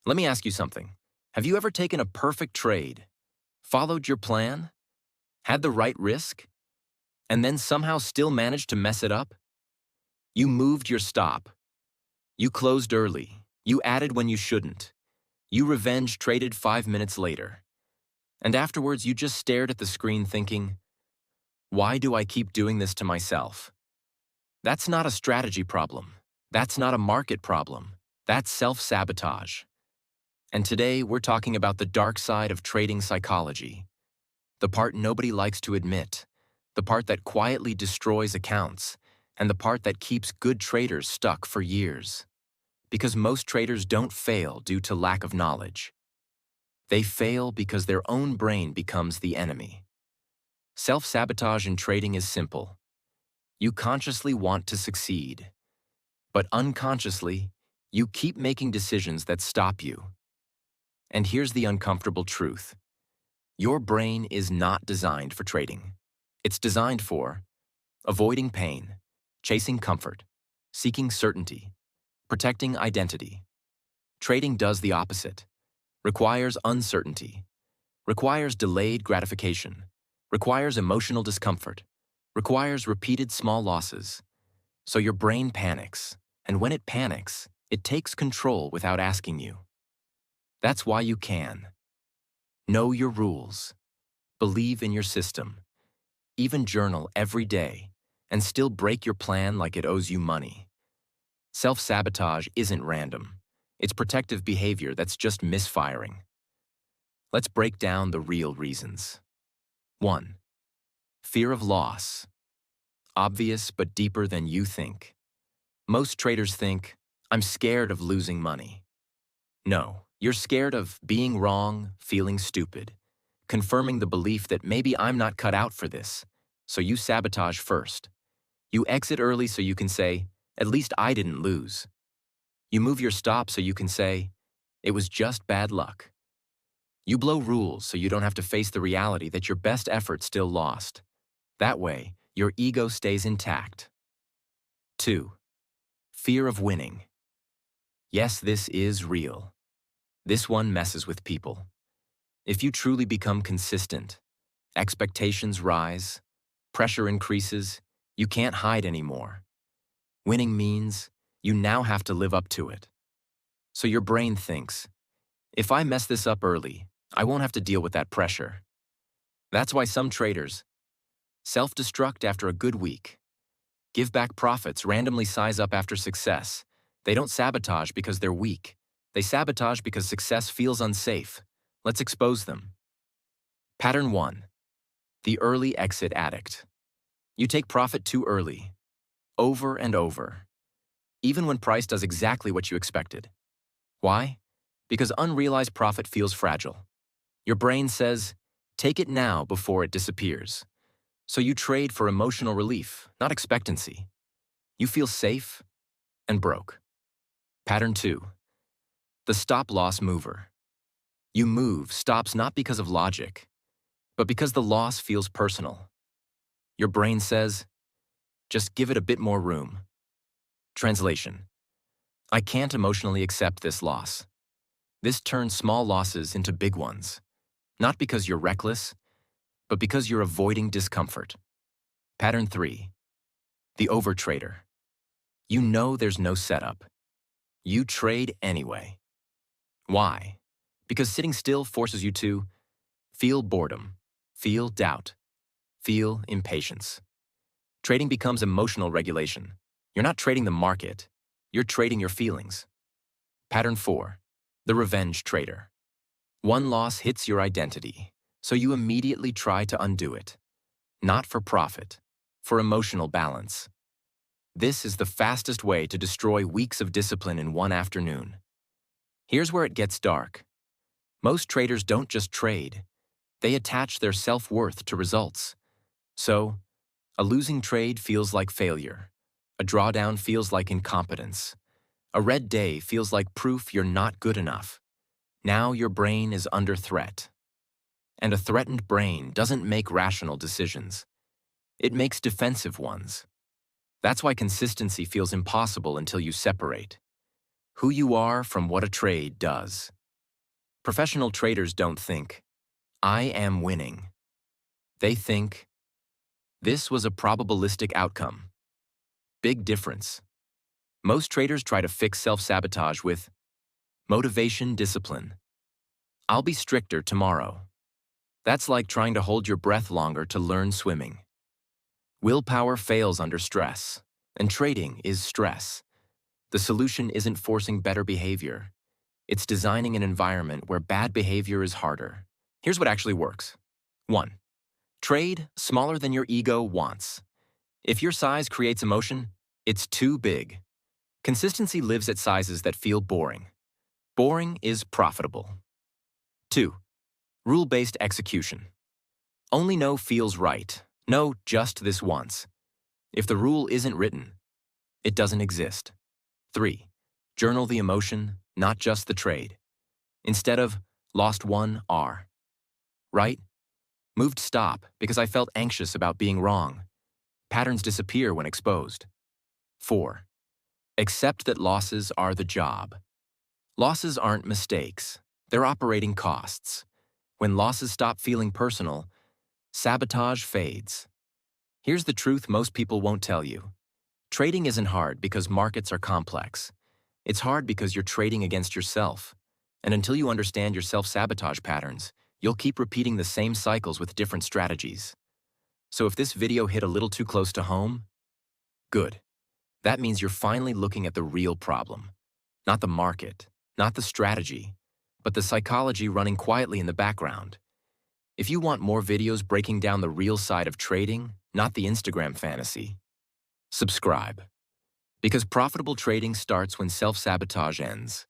Let me ask you something. Have you ever taken a perfect trade, followed your plan, had the right risk, and then somehow still managed to mess it up? You moved your stop. You closed early. You added when you shouldn't. You revenge traded 5 minutes later. And afterwards, you just stared at the screen thinking, why do I keep doing this to myself? That's not a strategy problem. That's not a market problem. That's self-sabotage. And today, we're talking about the dark side of trading psychology. The part nobody likes to admit. The part that quietly destroys accounts. And the part that keeps good traders stuck for years. Because most traders don't fail due to lack of knowledge. They fail because their own brain becomes the enemy. Self-sabotage in trading is simple. You consciously want to succeed, but unconsciously, you keep making decisions that stop you. And here's the uncomfortable truth. Your brain is not designed for trading. It's designed for avoiding pain, chasing comfort, seeking certainty, protecting identity. Trading does the opposite. Requires uncertainty, requires delayed gratification, requires emotional discomfort, requires repeated small losses. So your brain panics, and when it panics, it takes control without asking you. That's why you can. Know your rules, believe in your system, even journal every day, and still break your plan like it owes you money. Self-sabotage isn't random. It's protective behavior that's just misfiring. Let's break down the real reasons. 1. Fear of loss. Obvious but deeper than you think. Most traders think, I'm scared of losing money. No, you're scared of being wrong, feeling stupid, confirming the belief that maybe I'm not cut out for this, so you sabotage first. You exit early so you can say, at least I didn't lose. You move your stop so you can say, it was just bad luck. You blow rules so you don't have to face the reality that your best effort still lost. That way, your ego stays intact. 2. Fear of winning. Yes, this is real. This one messes with people. If you truly become consistent, expectations rise, pressure increases, you can't hide anymore. Winning means you now have to live up to it. So your brain thinks, if I mess this up early, I won't have to deal with that pressure. That's why some traders self-destruct after a good week, give back profits, randomly size up after success. They don't sabotage because they're weak. They sabotage because success feels unsafe. Let's expose them. Pattern 1. The early exit addict. You take profit too early, over and over, even when price does exactly what you expected. Why? Because unrealized profit feels fragile. Your brain says, take it now before it disappears. So you trade for emotional relief, not expectancy. You feel safe and broke. Pattern 2. The stop-loss mover. You move stops not because of logic, but because the loss feels personal. Your brain says, just give it a bit more room. Translation. I can't emotionally accept this loss. This turns small losses into big ones, not because you're reckless, but because you're avoiding discomfort. Pattern 3. The overtrader. You know there's no setup. You trade anyway. Why? Because sitting still forces you to feel boredom, feel doubt, feel impatience. Trading becomes emotional regulation. You're not trading the market, you're trading your feelings. Pattern 4. The revenge trader. One loss hits your identity, so you immediately try to undo it. Not for profit, for emotional balance. This is the fastest way to destroy weeks of discipline in one afternoon. Here's where it gets dark. Most traders don't just trade. They attach their self-worth to results. So, a losing trade feels like failure. A drawdown feels like incompetence. A red day feels like proof you're not good enough. Now your brain is under threat. And a threatened brain doesn't make rational decisions. It makes defensive ones. That's why consistency feels impossible until you separate who you are from what a trade does. Professional traders don't think, I am winning. They think, this was a probabilistic outcome. Big difference. Most traders try to fix self-sabotage with motivation discipline. I'll be stricter tomorrow. That's like trying to hold your breath longer to learn swimming. Willpower fails under stress, and trading is stress. The solution isn't forcing better behavior. It's designing an environment where bad behavior is harder. Here's what actually works. 1. Trade smaller than your ego wants. If your size creates emotion, it's too big. Consistency lives at sizes that feel boring. Boring is profitable. 2. Rule-based execution. Only no feels right. No, just this once. If the rule isn't written, it doesn't exist. 3. Journal the emotion, not just the trade. Instead of lost 1 R. Right? Moved stop because I felt anxious about being wrong. Patterns disappear when exposed. 4. Accept that losses are the job. Losses aren't mistakes. They're operating costs. When losses stop feeling personal, sabotage fades. Here's the truth most people won't tell you. Trading isn't hard because markets are complex. It's hard because you're trading against yourself. And until you understand your self-sabotage patterns, you'll keep repeating the same cycles with different strategies. So if this video hit a little too close to home, good. That means you're finally looking at the real problem. Not the market, not the strategy, but the psychology running quietly in the background. If you want more videos breaking down the real side of trading, not the Instagram fantasy, subscribe. Because profitable trading starts when self-sabotage ends.